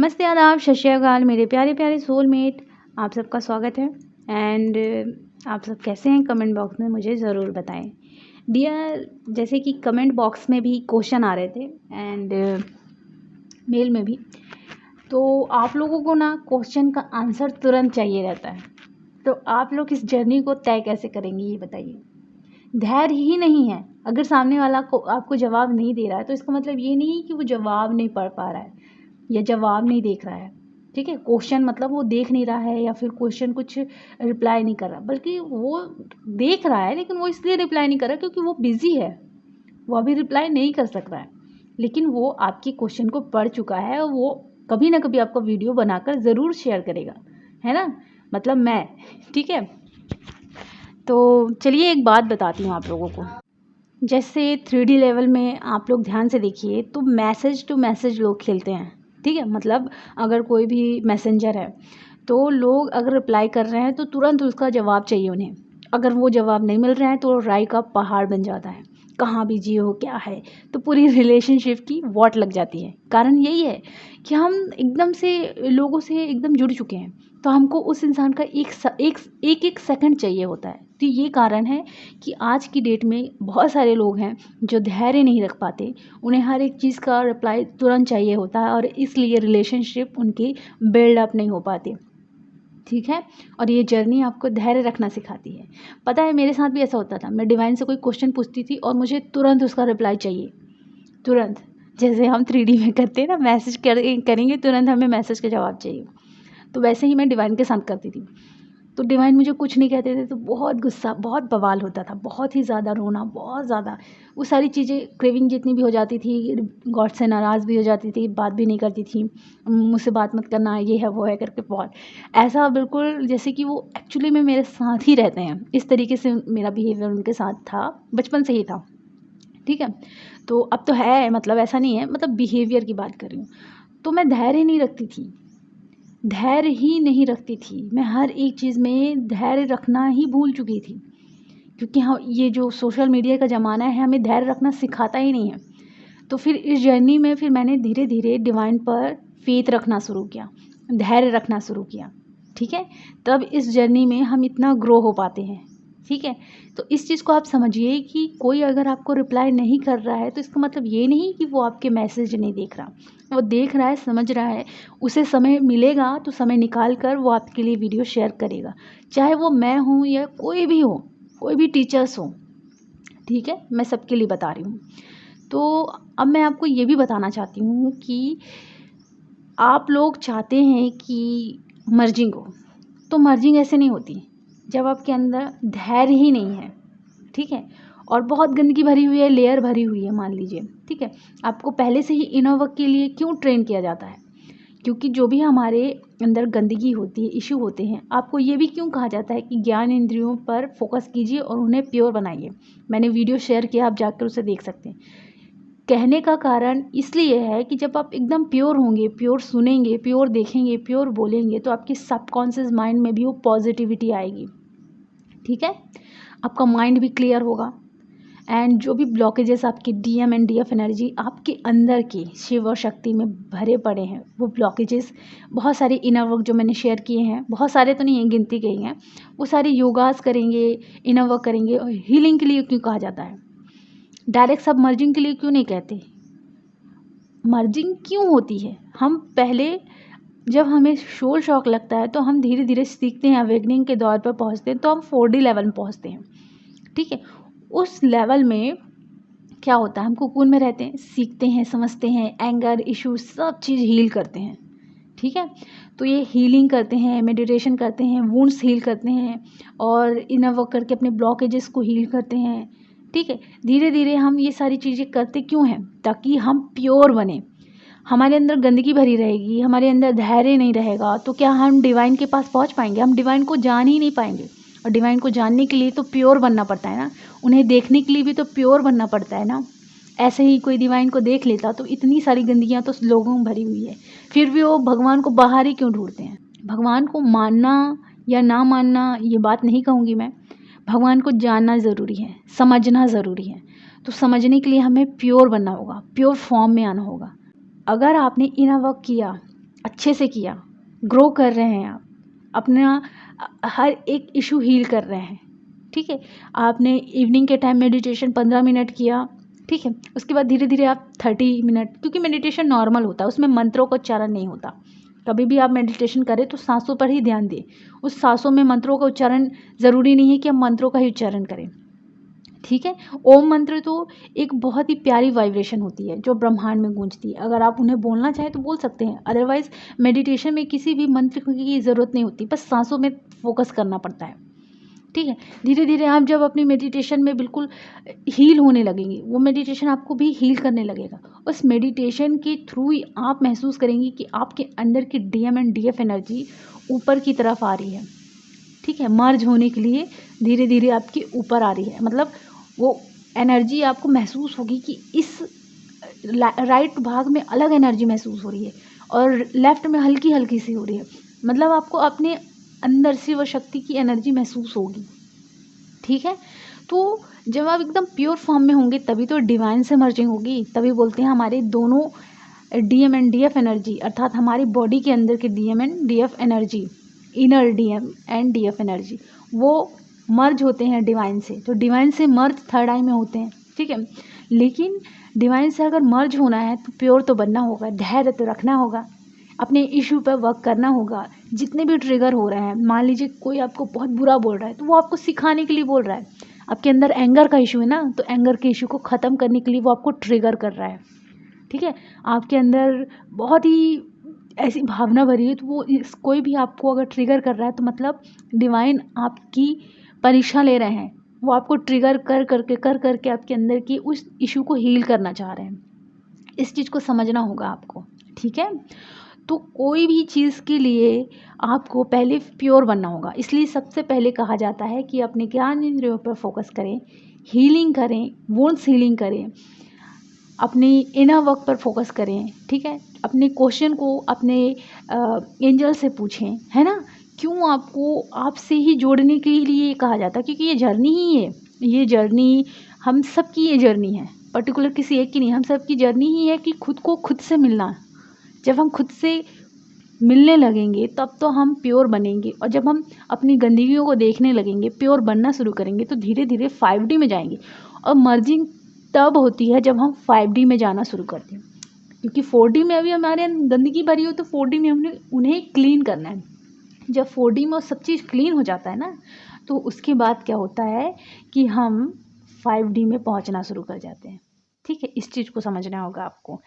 नमस्ते, आदाब, सत श्री अकाल मेरे प्यारे प्यारे सोलमेट। आप सबका स्वागत है। एंड आप सब कैसे हैं, कमेंट बॉक्स में मुझे ज़रूर बताएं डियर। जैसे कि कमेंट बॉक्स में भी क्वेश्चन आ रहे थे एंड मेल में भी, तो आप लोगों को ना क्वेश्चन का आंसर तुरंत चाहिए रहता है। तो आप लोग इस जर्नी को तय कैसे करेंगे ये बताइए। धैर्य ही नहीं है। अगर सामने वाला को आपको जवाब नहीं दे रहा है तो इसका मतलब ये नहीं कि वो जवाब नहीं पढ़ पा रहा है या जवाब नहीं देख रहा है। ठीक है, क्वेश्चन मतलब वो देख नहीं रहा है या फिर क्वेश्चन कुछ रिप्लाई नहीं कर रहा, बल्कि वो देख रहा है लेकिन वो इसलिए रिप्लाई नहीं कर रहा क्योंकि वो बिजी है, वो अभी रिप्लाई नहीं कर सक रहा है। लेकिन वो आपकी क्वेश्चन को पढ़ चुका है और वो कभी ना कभी आपका वीडियो बनाकर ज़रूर शेयर करेगा, है ना, मतलब मैं। ठीक है, तो चलिए एक बात बताती हूँ आप लोगों को। जैसे 3D लेवल में आप लोग ध्यान से देखिए तो मैसेज टू मैसेज लोग खेलते हैं। ठीक है, मतलब अगर कोई भी मैसेंजर है तो लोग अगर रिप्लाई कर रहे हैं तो तुरंत उसका जवाब चाहिए उन्हें। अगर वो जवाब नहीं मिल रहा है तो राय का पहाड़ बन जाता है, कहाँ बिजी हो, क्या है, तो पूरी रिलेशनशिप की वॉट लग जाती है। कारण यही है कि हम एकदम से लोगों से एकदम जुड़ चुके हैं, तो हमको उस इंसान का एक सेकंड चाहिए होता है। तो ये कारण है कि आज की डेट में बहुत सारे लोग हैं जो धैर्य नहीं रख पाते, उन्हें हर एक चीज़ का रिप्लाई तुरंत चाहिए होता है और इसलिए रिलेशनशिप उनकी बिल्डअप नहीं हो पाती। ठीक है, और ये जर्नी आपको धैर्य रखना सिखाती है। पता है मेरे साथ भी ऐसा होता था, मैं डिवाइन से कोई क्वेश्चन पूछती थी और मुझे तुरंत उसका रिप्लाई चाहिए, तुरंत। जैसे हम 3D में करते हैं ना, मैसेज करेंगे तुरंत हमें मैसेज का जवाब चाहिए, तो वैसे ही मैं डिवाइन के साथ करती थी। तो डिवाइन मुझे कुछ नहीं कहते थे तो बहुत गुस्सा, बहुत बवाल होता था, बहुत ही ज़्यादा रोना, बहुत ज़्यादा वो सारी चीज़ें, क्रेविंग जितनी भी हो जाती थी, गॉड से नाराज़ भी हो जाती थी, बात भी नहीं करती थी, मुझसे बात मत करना, ये है वो है करके बहुत ऐसा, बिल्कुल जैसे कि वो एक्चुअली में मेरे साथ ही रहते हैं। इस तरीके से मेरा बिहेवियर उनके साथ था, बचपन से ही था। ठीक है, तो अब तो है, मतलब ऐसा नहीं है, मतलब बिहेवियर की बात कर रही हूँ। तो मैं धैर्य नहीं रखती थी, धैर्य ही नहीं रखती थी। मैं हर एक चीज़ में धैर्य रखना ही भूल चुकी थी, क्योंकि हाँ, ये जो सोशल मीडिया का ज़माना है हमें धैर्य रखना सिखाता ही नहीं है। तो फिर इस जर्नी में फिर मैंने धीरे धीरे डिवाइन पर फेथ रखना शुरू किया, धैर्य रखना शुरू किया। ठीक है, तब इस जर्नी में हम इतना ग्रो हो पाते हैं। ठीक है, तो इस चीज़ को आप समझिए कि कोई अगर आपको रिप्लाई नहीं कर रहा है तो इसका मतलब ये नहीं कि वो आपके मैसेज नहीं देख रहा, वो देख रहा है, समझ रहा है। उसे समय मिलेगा तो समय निकाल कर वो आपके लिए वीडियो शेयर करेगा, चाहे वो मैं हूँ या कोई भी हो, कोई भी टीचर्स हो। ठीक है, मैं सबके लिए बता रही हूँ। तो अब मैं आपको ये भी बताना चाहती हूँ कि आप लोग चाहते हैं कि मर्जिंग हो, तो मर्जिंग ऐसे नहीं होती जब आपके अंदर धैर्य ही नहीं है। ठीक है, और बहुत गंदगी भरी हुई है, लेयर भरी हुई है मान लीजिए। ठीक है, आपको पहले से ही इनर वर्क के लिए क्यों ट्रेन किया जाता है, क्योंकि जो भी हमारे अंदर गंदगी होती है, इश्यू होते हैं, आपको ये भी क्यों कहा जाता है कि ज्ञान इंद्रियों पर फोकस कीजिए और उन्हें प्योर बनाइए। मैंने वीडियो शेयर किया, आप जाकर उसे देख सकते हैं। कहने का कारण इसलिए है कि जब आप एकदम प्योर होंगे, प्योर सुनेंगे, प्योर देखेंगे, प्योर बोलेंगे, तो आपके सबकॉन्शियस माइंड में भी वो पॉजिटिविटी आएगी। ठीक है, आपका माइंड भी क्लियर होगा एंड जो भी ब्लॉकेजेस आपकी डीएम एंड डीएफ एनर्जी आपके अंदर की शिव और शक्ति में भरे पड़े हैं, वो ब्लॉकेजेस, बहुत सारे इनर वर्क जो मैंने शेयर किए हैं, बहुत सारे तो नहीं हैं, गिनती गई हैं, वो सारे योगास करेंगे, इनर वर्क करेंगे। और हीलिंग के लिए क्यों कहा जाता है, डायरेक्ट सब मर्जिंग के लिए क्यों नहीं कहते। मर्जिंग क्यों होती है, हम पहले जब हमें शोल शौक लगता है तो हम धीरे धीरे सीखते हैं, अवेकनिंग के दौर पर पहुंचते हैं, तो हम 4D लेवल में पहुंचते हैं। ठीक है, उस लेवल में क्या होता है, हम कोकून में रहते हैं, सीखते हैं, समझते हैं, एंगर इशू सब चीज़ हील करते हैं। ठीक है, तो ये हीलिंग करते हैं, मेडिटेशन करते हैं, वुंड्स हील करते हैं और इनर वर्क करके अपने ब्लॉकेजेस को हील करते हैं। ठीक है, धीरे धीरे हम ये सारी चीज़ें करते क्यों हैं, ताकि हम प्योर बने। हमारे अंदर गंदगी भरी रहेगी, हमारे अंदर धैर्य नहीं रहेगा, तो क्या हम डिवाइन के पास पहुंच पाएंगे, हम डिवाइन को जान ही नहीं पाएंगे। और डिवाइन को जानने के लिए तो प्योर बनना पड़ता है ना, उन्हें देखने के लिए भी तो प्योर बनना पड़ता है ना। ऐसे ही कोई डिवाइन को देख लेता तो इतनी सारी गंदगियाँ तो लोगों में भरी हुई है, फिर भी वो भगवान को बाहर ही क्यों ढूंढते हैं। भगवान को मानना या ना मानना ये बात नहीं कहूँगी मैं, भगवान को जानना ज़रूरी है, समझना ज़रूरी है। तो समझने के लिए हमें प्योर बनना होगा, प्योर फॉर्म में आना होगा। अगर आपने इनर वर्क किया, अच्छे से किया, ग्रो कर रहे हैं आप, अपना हर एक इशू हील कर रहे हैं, ठीक है। आपने इवनिंग के टाइम मेडिटेशन 15 मिनट किया, ठीक है। उसके बाद धीरे धीरे आप 30 मिनट, क्योंकि मेडिटेशन नॉर्मल होता है, उसमें मंत्रों का उच्चारण नहीं होता। कभी भी आप मेडिटेशन करें तो सांसों पर ही ध्यान दें। उस सांसों में मंत्रों का उच्चारण ज़रूरी नहीं है कि हम मंत्रों का ही उच्चारण करें, ठीक है। ओम मंत्र तो एक बहुत ही प्यारी वाइब्रेशन होती है जो ब्रह्मांड में गूंजती है। अगर आप उन्हें बोलना चाहें तो बोल सकते हैं, अदरवाइज मेडिटेशन में किसी भी मंत्र की ज़रूरत नहीं होती, बस सांसों में फोकस करना पड़ता है, ठीक है। धीरे धीरे आप जब अपनी मेडिटेशन में बिल्कुल हील होने लगेंगे, वो मेडिटेशन आपको भी हील करने लगेगा। उस मेडिटेशन के थ्रू ही आप महसूस करेंगे कि आपके अंदर की डीएम एंड डीएफ एनर्जी ऊपर की तरफ आ रही है, ठीक है। मर्ज होने के लिए धीरे धीरे आपकी ऊपर आ रही है, मतलब वो एनर्जी आपको महसूस होगी कि इस राइट भाग में अलग एनर्जी महसूस हो रही है और लेफ्ट में हल्की हल्की सी हो रही है, मतलब आपको अपने अंदर से वो शक्ति की एनर्जी महसूस होगी, ठीक है। तो जब आप एकदम प्योर फॉर्म में होंगे तभी तो डिवाइन से मर्जिंग होगी, तभी बोलते हैं हमारे दोनों डीएम एंड डीएफ एनर्जी, अर्थात हमारी बॉडी के अंदर के DM and DF energy, inner DM and DF energy, वो मर्ज होते हैं डिवाइन से। तो डिवाइन से मर्ज थर्ड आई में होते हैं, ठीक है। लेकिन डिवाइन से अगर मर्ज होना है तो प्योर तो बनना होगा, धैर्य तो रखना होगा, अपने इशू पर वर्क करना होगा। जितने भी ट्रिगर हो रहे हैं, मान लीजिए कोई आपको बहुत बुरा बोल रहा है तो वो आपको सिखाने के लिए बोल रहा है। आपके अंदर एंगर का इशू है ना, तो एंगर के इशू को ख़त्म करने के लिए वो आपको ट्रिगर कर रहा है, ठीक है। आपके अंदर बहुत ही ऐसी भावना भरी है, तो वो कोई भी आपको अगर ट्रिगर कर रहा है तो मतलब डिवाइन आपकी परीक्षा ले रहे हैं। वो आपको ट्रिगर कर करके आपके अंदर की उस इशू को हील करना चाह रहे हैं। इस चीज़ को समझना होगा आपको, ठीक है। तो कोई भी चीज़ के लिए आपको पहले प्योर बनना होगा, इसलिए सबसे पहले कहा जाता है कि अपने ज्ञान इंद्रियों पर फोकस करें, हीलिंग करें, वुंड्स हीलिंग करें, अपनी इनर वर्क पर फोकस करें, ठीक है। अपने क्वेश्चन को अपने एंजल से पूछें, है ना। क्यों आपको आपसे ही जोड़ने के लिए कहा जाता है, क्योंकि ये जर्नी ही है, ये जर्नी हम सब की ये जर्नी है, पर्टिकुलर किसी एक की नहीं, हम सब की जर्नी ही है कि खुद को खुद से मिलना। जब हम खुद से मिलने लगेंगे तब तो हम प्योर बनेंगे, और जब हम अपनी गंदगियों को देखने लगेंगे, प्योर बनना शुरू करेंगे, तो धीरे धीरे 5D में जाएंगे। और मर्जिंग तब होती है जब हम 5D में जाना शुरू करते हैं, क्योंकि 4D में अभी हमारे गंदगी भरी हो, तो 4D में हमने उन्हें क्लीन करना है। जब 4D में वो सब चीज़ क्लीन हो जाता है ना, तो उसके बाद क्या होता है कि हम 5D में पहुंचना शुरू कर जाते हैं, ठीक है। इस चीज़ को समझना होगा आपको।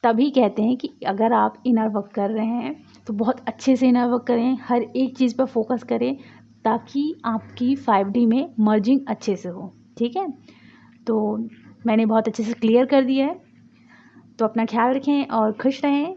तभी कहते हैं कि अगर आप इनर वर्क कर रहे हैं तो बहुत अच्छे से इनर वर्क करें, हर एक चीज़ पर फोकस करें, ताकि आपकी 5D में मर्जिंग अच्छे से हो, ठीक है। तो मैंने बहुत अच्छे से क्लियर कर दिया है। तो अपना ख्याल रखें और खुश रहें।